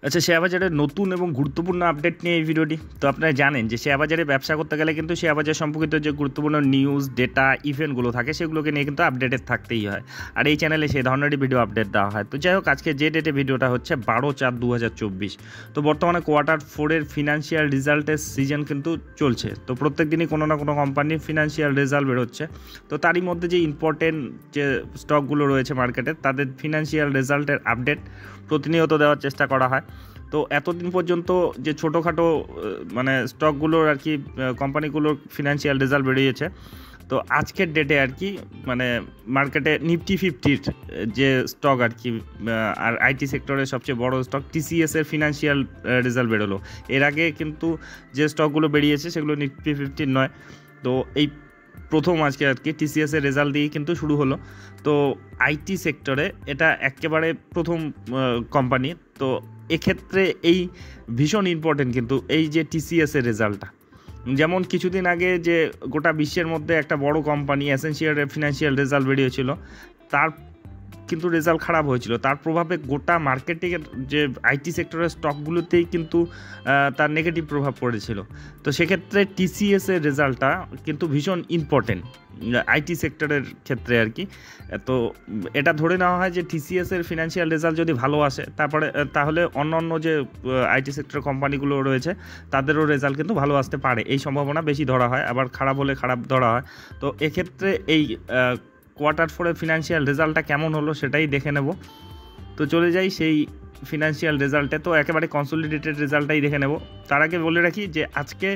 আচ্ছা, শেয়ার বাজারের নতুন এবং গুরুত্বপূর্ণ আপডেট নিয়ে এই ভিডিওটি। তো আপনারা জানেন যে শেয়ার বাজারে ব্যবসা করতে গেলে কিন্তু শেয়ার বাজার সম্পর্কিত যে গুরুত্বপূর্ণ নিউজ, ডেটা, ইভেন্টগুলো থাকে সেগুলোকে নিয়ে কিন্তু আপডেটেড থাকতেই হয়। আর এই চ্যানেলে সেই ধরনেরই ভিডিও আপডেট দেওয়া হয়। তো যাই হোক, আজকে যে ডেটে ভিডিওটা হচ্ছে 12/4/2024। তো বর্তমানে Q4 ফিনান্সিয়াল রেজাল্টের সিজন কিন্তু চলছে। তো প্রত্যেক দিনই কোনো না কোনো কোম্পানির ফিনান্সিয়াল রেজাল্ট বেরোচ্ছে। তো তারই মধ্যে যে ইম্পর্টেন্ট যে স্টকগুলো রয়েছে মার্কেটে, তাদের ফিনান্সিয়াল রেজাল্টের আপডেট প্রতিনিয়ত দেওয়ার চেষ্টা করা হয়। তো এতদিন পর্যন্ত যে ছোটোখাটো মানে স্টকগুলোর আর কি কোম্পানিগুলোর ফিনান্সিয়াল রেজাল্ট বেরিয়েছে। তো আজকের ডেটে আর কি মানে মার্কেটে নিফটি 50-র যে স্টক আর কি আর আইটি সেক্টরের সবচেয়ে বড় স্টক TCS-এর ফিনান্সিয়াল রেজাল্ট বেরোলো। এর আগে কিন্তু যে স্টকগুলো বেরিয়েছে সেগুলো নিফটি 50 নয়। তো এই প্রথম আজকে আর কি TCS-এর রেজাল্ট দিয়েই কিন্তু শুরু হলো। তো আইটি সেক্টরে এটা একেবারে প্রথম কোম্পানি। তো এক্ষেত্রে এই ভীষণ ইম্পর্টেন্ট কিন্তু এই যে TCS-এর রেজাল্টটা। যেমন কিছুদিন আগে যে গোটা বিশ্বের মধ্যে একটা বড় কোম্পানি অ্যাসেনশিয়ালের ফিনান্সিয়াল রেজাল্ট বেরিয়েছিল, তার কিন্তু রেজাল্ট খারাপ হয়েছিল। তার প্রভাবে গোটা মার্কেটের যে আইটি সেক্টরের স্টকগুলোতেই কিন্তু তার নেগেটিভ প্রভাব পড়েছিল। তো সেক্ষেত্রে TCS-এর রেজাল্টটা কিন্তু ভীষণ ইম্পর্টেন্ট আইটি সেক্টরের ক্ষেত্রে আর কি। তো এটা ধরে নেওয়া হয় যে TCS-এর ফিনান্সিয়াল রেজাল্ট যদি ভালো আসে তাহলে অন্য যে আইটি সেক্টর কোম্পানিগুলো রয়েছে তাদেরও রেজাল্ট কিন্তু ভালো আসতে পারে, এই সম্ভাবনা বেশি ধরা হয়। আবার খারাপ হলে খারাপ ধরা হয়। তো এক্ষেত্রে এই Q4 ফিনান্সিয়াল রেজাল্টটা কেমন হলো সেটাই দেখে নেব। তো চলে যাই সেই ফিনান্সিয়াল রেজাল্টে। তো একেবারে কনসলিডেটেড রেজাল্টটাই দেখে নেব। তার আগে বলে রাখি যে আজকে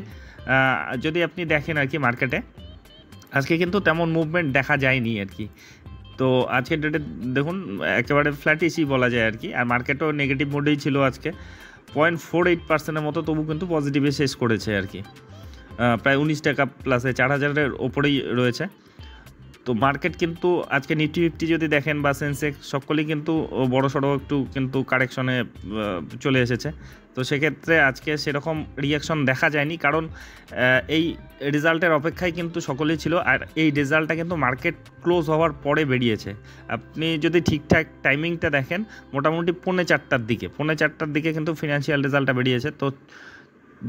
যদি আপনি দেখেন আর কি মার্কেটে, আজকে কিন্তু তেমন মুভমেন্ট দেখা যায়নি আর কি। তো আজকের ডেটে দেখুন একেবারে ফ্ল্যাটিশই বলা যায় আর কি। আর মার্কেটও নেগেটিভ মোডেই ছিল আজকে। 0.48%-এর মতো তবু কিন্তু পজিটিভে শেষ করেছে আর কি। প্রায় 19 টাকা প্লাসে 4000-এর ওপরেই রয়েছে। তো মার্কেট কিন্তু আজকে নিফটি 50 যদি দেখেন বা সেন্সেক্স সকলেই কিন্তু বড়সড় একটু কিন্তু কারেকশনে চলে এসেছে। তো সেক্ষেত্রে আজকে সেরকম রিয়াকশন দেখা যায়নি, কারণ এই রেজাল্টের অপেক্ষায় কিন্তু সকলেই ছিল। আর এই রেজাল্টটা কিন্তু মার্কেট ক্লোজ হওয়ার পরে বেরিয়েছে। আপনি যদি ঠিকঠাক টাইমিংটা দেখেন, মোটামুটি 4:30-র দিকে কিন্তু ফিনান্সিয়াল রেজাল্টটা বেরিয়েছে। তো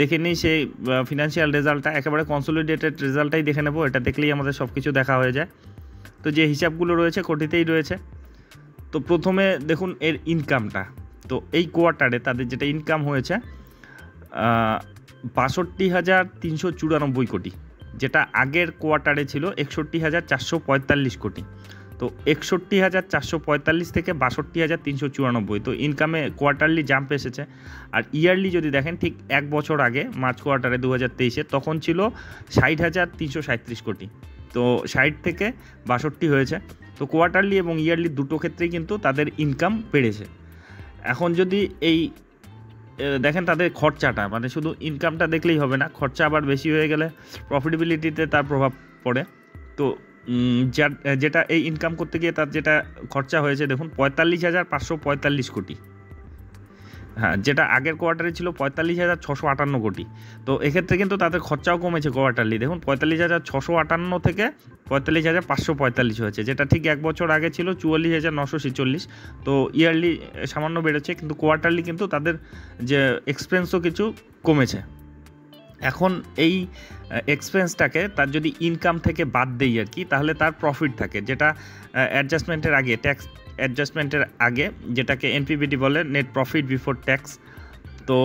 দেখে নিই সেই ফিনান্সিয়াল রেজাল্টটা, একেবারে কনসলিডেটেড রেজাল্টটাই দেখে নেব। এটা দেখলেই আমাদের সব কিছু দেখা হয়ে যায়। তো যে হিসাবগুলো রয়েছে কোটিতেই রয়েছে। তো প্রথমে দেখুন এর ইনকামটা। তো এই কোয়ার্টারে তাদের যেটা ইনকাম হয়েছে 62,394 কোটি, যেটা আগের কোয়ার্টারে ছিল 61,445 কোটি। তো 61,445 থেকে 62,394। তো ইনকামে কোয়ার্টারলি জাম্প এসেছে। আর ইয়ারলি যদি দেখেন, ঠিক এক বছর আগে মার্চ কোয়ার্টারে 2023-এ তখন ছিল 60,337 কোটি। তো 60 থেকে 62 হয়েছে। তো কোয়ার্টারলি এবং ইয়ারলি দুটো ক্ষেত্রেই কিন্তু তাদের ইনকাম বেড়েছে। এখন যদি এই দেখেন তাদের খরচাটা, মানে শুধু ইনকামটা দেখলেই হবে না, খরচা আবার বেশি হয়ে গেলে প্রফিটেবিলিটিতে তার প্রভাব পড়ে। তো যেটা এই ইনকাম করতে গিয়ে তার যেটা খরচা হয়েছে দেখুন 45,545 কোটি। হ্যাঁ, যেটা আগের কোয়ার্টারে ছিল 45,658 কোটি। তো এক্ষেত্রে কিন্তু তাদের খরচাও কমেছে কোয়ার্টারলি। দেখুন 45,658 থেকে 45,545 হয়েছে, যেটা ঠিক এক বছর আগে ছিল 44,946। তো ইয়ারলি সামান্য বেড়েছে, কিন্তু কোয়ার্টারলি কিন্তু তাদের যে এক্সপেন্সও কিছু কমেছে। এখন এই এক্সপেন্সটাকে তার যদি ইনকাম থেকে বাদ দেই আর কি, তাহলে তার প্রফিট থাকে, যেটা অ্যাডজাস্টমেন্টের আগে, ট্যাক্স অ্যাডজাস্টমেন্টের আগে, যেটাকে NPBT বলে, নেট প্রফিট বিফোর ট্যাক্স। তো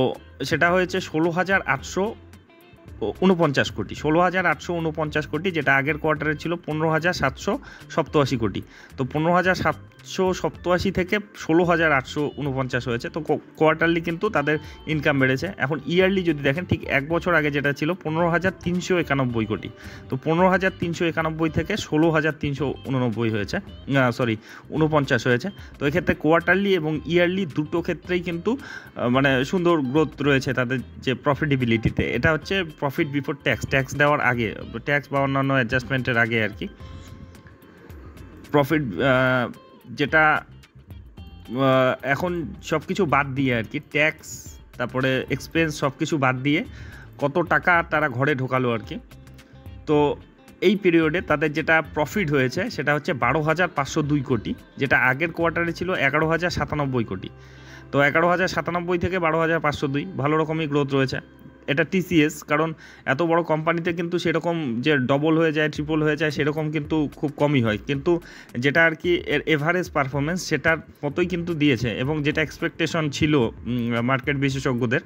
সেটা হয়েছে 16,849 কোটি, 16,849 কোটি, যেটা আগের কোয়ার্টারে ছিল 15,787 কোটি। তো 15,787 থেকে 16,849 হয়েছে। তো কোয়ার্টারলি কিন্তু তাদের ইনকাম বেড়েছে। এখন ইয়ারলি যদি দেখেন, ঠিক এক বছর আগে যেটা ছিল 15,391 কোটি। তো 15,391 থেকে 16,389 হয়েছে, 49 হয়েছে। তো এক্ষেত্রে কোয়ার্টারলি এবং ইয়ারলি দুটো ক্ষেত্রেই কিন্তু মানে সুন্দর গ্রোথ রয়েছে তাদের যে প্রফিটেবিলিটিতে। এটা হচ্ছে প্রফিট বিফোর ট্যাক্স দেওয়ার আগে, ট্যাক্স বা অন্যান্য অ্যাডজাস্টমেন্টের আগে আর কি। প্রফিট যেটা এখন সব কিছু বাদ দিয়ে আর কি, ট্যাক্স তারপরে এক্সপেন্স সব কিছু বাদ দিয়ে কত টাকা তারা ঘরে ঢোকালো আর কি। তো এই পিরিয়ডে তাদের যেটা প্রফিট হয়েছে সেটা হচ্ছে 12,502 কোটি, যেটা আগের কোয়ার্টারে ছিল 11,097 কোটি। তো 11,097 থেকে 12,502 ভালো রকমই গ্রোথ রয়েছে। এটা টিসিএস, কারণ এত বড় কোম্পানিতে কিন্তু সেরকম যে ডবল হয়ে যায় ট্রিপল হয়ে যায় সেরকম কিন্তু খুব কমই হয়, কিন্তু যেটা আর কি এর এভারেজ পারফরমেন্স সেটার মতোই কিন্তু দিয়েছে এবং যেটা এক্সপেকটেশন ছিল মার্কেট বিশেষজ্ঞদের।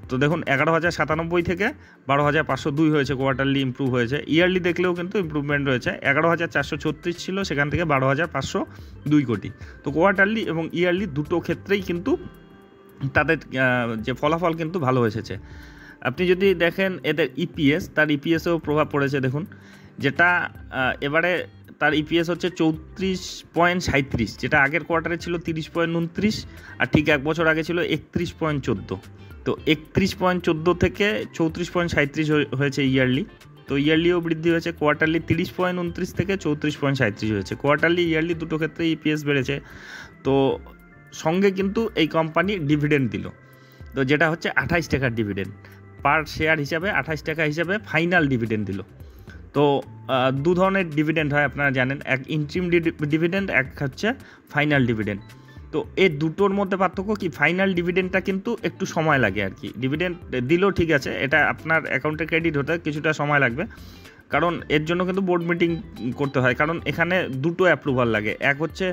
তো দেখুন 11,097 থেকে 12,502 হয়েছে, কোয়ার্টারলি ইমপ্রুভ হয়েছে। ইয়ারলি দেখলেও কিন্তু ইমপ্রুভমেন্ট রয়েছে, 11,436 ছিল সেখান থেকে 12,502 কোটি। তো কোয়ার্টারলি এবং ইয়ারলি দুটো ক্ষেত্রেই কিন্তু তাদের যে ফলাফল কিন্তু ভালো এসেছে। আপনি যদি দেখেন এদের ইপিএস, তার ইপিএসেও প্রভাব পড়েছে। দেখুন যেটা এবারে তার ইপিএস হচ্ছে 34.37, যেটা আগের কোয়ার্টারে ছিল 30.29, আর ঠিক এক বছর আগে ছিল 31.14। তো 31.14 থেকে 34.37 হয়েছে ইয়ারলি। তো ইয়ারলিও বৃদ্ধি হয়েছে, কোয়ার্টারলি 30.29 থেকে 34.37 হয়েছে। কোয়ার্টারলি ইয়ারলি দুটো ক্ষেত্রে ইপিএস বেড়েছে। তো সঙ্গে কিন্তু এই কোম্পানি ডিভিডেন্ড দিল, তো যেটা হচ্ছে 28 টাকার ডিভিডেন্ড পার শেয়ার হিসাবে, 28 টাকা হিসাবে ফাইনাল ডিভিডেন্ড দিল। তো দু ধরনের ডিভিডেন্ড হয় আপনারা জানেন, এক ইন্ট্রিম ডিভিডেন্ড, এক হচ্ছে ফাইনাল ডিভিডেন্ড। তো এই দুটোর মধ্যে পার্থক্য কি, ফাইনাল ডিভিডেন্ডটা কিন্তু একটু সময় লাগে আর কি। ডিভিডেন্ড দিলেও ঠিক আছে, এটা আপনার অ্যাকাউন্টে ক্রেডিট হতে কিছুটা সময় লাগবে, কারণ এর জন্য কিন্তু বোর্ড মিটিং করতে হয়, কারণ এখানে দুটো অ্যাপ্রুভাল লাগে। এক হচ্ছে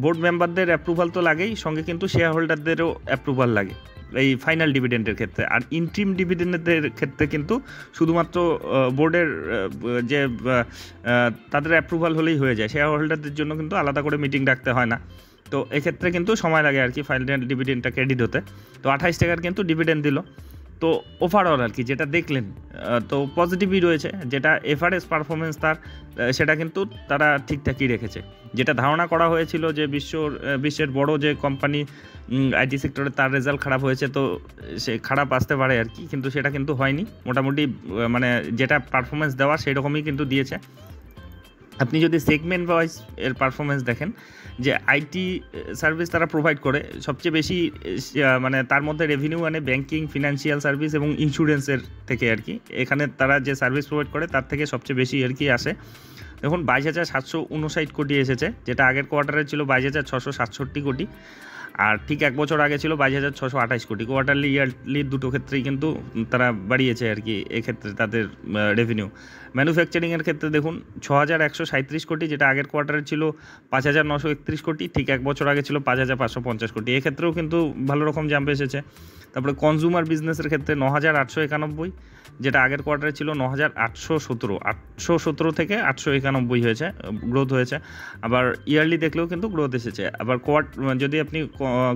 বোর্ড মেম্বারদের অ্যাপ্রুভাল তো লাগেই, সঙ্গে কিন্তু শেয়ার হোল্ডারদেরও অ্যাপ্রুভাল লাগে এই ফাইনাল ডিভিডেন্ডের ক্ষেত্রে। আর ইন্ট্রিম ডিভিডেন্ডের ক্ষেত্রে কিন্তু শুধুমাত্র বোর্ডের যে তাদের অ্যাপ্রুভাল হলেই হয়ে যায়, শেয়ার হোল্ডারদের জন্য কিন্তু আলাদা করে মিটিং ডাকতে হয় না। তো এক্ষেত্রে কিন্তু সময় লাগে আর কি ফাইনাল ডিভিডেন্ডটা ক্রেডিট হতে। তো 28 টাকার কিন্তু ডিভিডেন্ড দিল। তো ওভারঅল আর কি যেটা দেখলেন তো পজিটিভই রয়েছে, যেটা এভারেজ পারফরমেন্স তার সেটা কিন্তু তারা ঠিকঠাকই রেখেছে। যেটা ধারণা করা হয়েছিল যে বিশ্বের বড় যে কোম্পানি আইটি সেক্টরে তার রেজাল্ট খারাপ হয়েছে, তো সে খারাপ আসতে পারে আর কি, কিন্তু সেটা কিন্তু হয়নি। মোটামুটি মানে যেটা পারফরমেন্স দেওয়া সেই রকমই কিন্তু দিয়েছে। আপনি যদি সেগমেন্ট ওয়াইজ এর পারফরমেন্স দেখেন, যে আইটি সার্ভিস তারা প্রোভাইড করে সবচেয়ে বেশি, মানে তার মধ্যে রেভিনিউ মানে ব্যাঙ্কিং, ফিনান্সিয়াল সার্ভিস এবং ইন্স্যুরেন্সের থেকে আর কি। এখানে তারা যে সার্ভিস প্রোভাইড করে তার থেকে সবচেয়ে বেশি আর কি আসে। দেখুন 22,759 কোটি এসেছে, যেটা আগের কোয়ার্টারে ছিল 22,667 কোটি, আর ঠিক এক বছর আগে ছিল 22,628 কোটি। কোয়ার্টারলি ইয়ারলি দুটো ক্ষেত্রেই কিন্তু তারা বাড়িয়েছে আর কি এক্ষেত্রে তাদের রেভিনিউ। ম্যানুফ্যাকচারিংয়ের ক্ষেত্রে দেখুন 6,137 কোটি, যেটা আগের কোয়ার্টারে ছিল 5,931 কোটি, ঠিক এক বছর আগে ছিল 5,550 কোটি। এক্ষেত্রেও কিন্তু ভালো রকম জাম্প এসেছে। তারপরে কনজিউমার বিজনেসের ক্ষেত্রে 9,891, যেটা আগের কোয়ার্টারে ছিল 9,817, 817 থেকে 891 হয়েছে, গ্রোথ হয়েছে। আবার ইয়ারলি দেখলেও কিন্তু গ্রোথ এসেছে। আবার যদি আপনি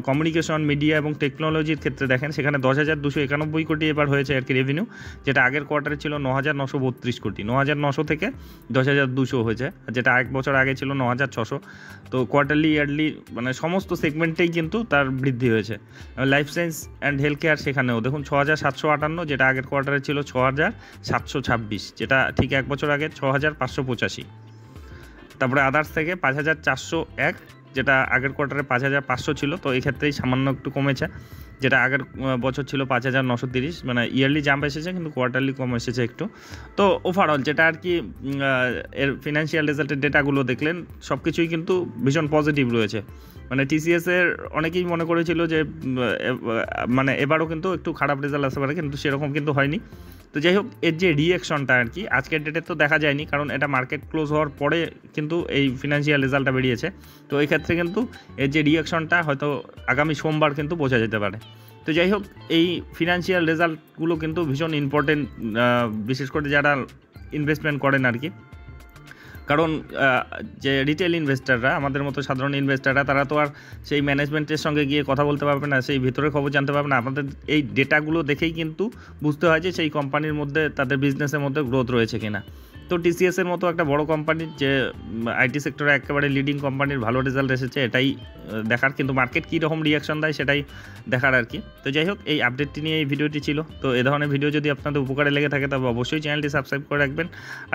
কমিউনিকেশন, মিডিয়া এবং টেকনোলজির ক্ষেত্রে দেখেন, সেখানে 10,291 কোটি এবার হয়েছে আর কি রেভিনিউ, যেটা আগের কোয়ার্টারে ছিল 9,932 কোটি। 9,900 থেকে 10,200 হয়েছে, যেটা এক বছর আগে ছিল 9,600। তো কোয়ার্টারলি ইয়ারলি মানে সমস্ত সেগমেন্টেই কিন্তু তার বৃদ্ধি হয়েছে। Life science and health care সেখানেও দেখুন 6,758, যেটা আগের কোয়ার্টারে ছিল 6,726, যেটা ঠিক এক বছর আগে 6,585। তারপরে আদার্স থেকে 5,401, যেটা আগের কোয়ার্টারে 5,500 ছিল, তো এই ক্ষেত্রেই সামান্য একটু কমেছে, যেটা আগের বছর ছিল 5,930। মানে ইয়ারলি জাম্প এসেছে কিন্তু কোয়ার্টারলি কম এসেছে একটু। তো ওভারঅল যেটা আর কি এর ফিনান্সিয়াল রেজাল্টের ডেটাগুলো দেখলেন সব কিছুই কিন্তু ভীষণ পজিটিভ রয়েছে। মানে টিসিএসের অনেকেই মনে করেছিল যে মানে এবারও কিন্তু একটু খারাপ রেজাল্ট আসতে পারে, কিন্তু সেরকম কিন্তু হয়নি। তো যাই হোক, এর যে রিঅ্যাকশনটা আর কি আজকের ডেটে তো দেখা যায়নি, কারণ এটা মার্কেট ক্লোজ হওয়ার পরে কিন্তু এই ফিনান্সিয়াল রেজাল্টটা বেরিয়েছে। তো এই ক্ষেত্রে কিন্তু এর যে রিঅ্যাকশনটা হয়তো আগামী সোমবার কিন্তু বোঝা যেতে পারে। তো যাই হোক, এই ফিনান্সিয়াল রেজাল্টগুলো কিন্তু ভীষণ ইম্পর্টেন্ট, বিশেষ করে যারা ইনভেস্টমেন্ট করেন আর কি। কারণ যে রিটেল ইনভেস্টাররা, আমাদের মতো সাধারণ ইনভেস্টাররা, তারা তো আর সেই ম্যানেজমেন্টের সঙ্গে গিয়ে কথা বলতে পারবে না, সেই ভিতরে খবর জানতে পারবে না। আমাদের এই ডেটাগুলো দেখেই কিন্তু বুঝতে হয় যে সেই কোম্পানির মধ্যে, তাদের বিজনেসের মধ্যে গ্রোথ রয়েছে কিনা। তো টিসিএসের মতো একটা বড় কোম্পানির, যে আইটি সেক্টরে একেবারে লিডিং কোম্পানির ভালো রেজাল্ট এসেছে, এটাই দেখার, কিন্তু মার্কেট কী রকম রিয়াকশন দেয় সেটাই দেখার আর কি। তো যাই হোক, এই আপডেটটি নিয়ে এই ভিডিওটি ছিল। তো এ ধরনের ভিডিও যদি আপনাদের উপকারে লেগে থাকে তবে অবশ্যই চ্যানেলটি সাবস্ক্রাইব করে রাখবেন। আর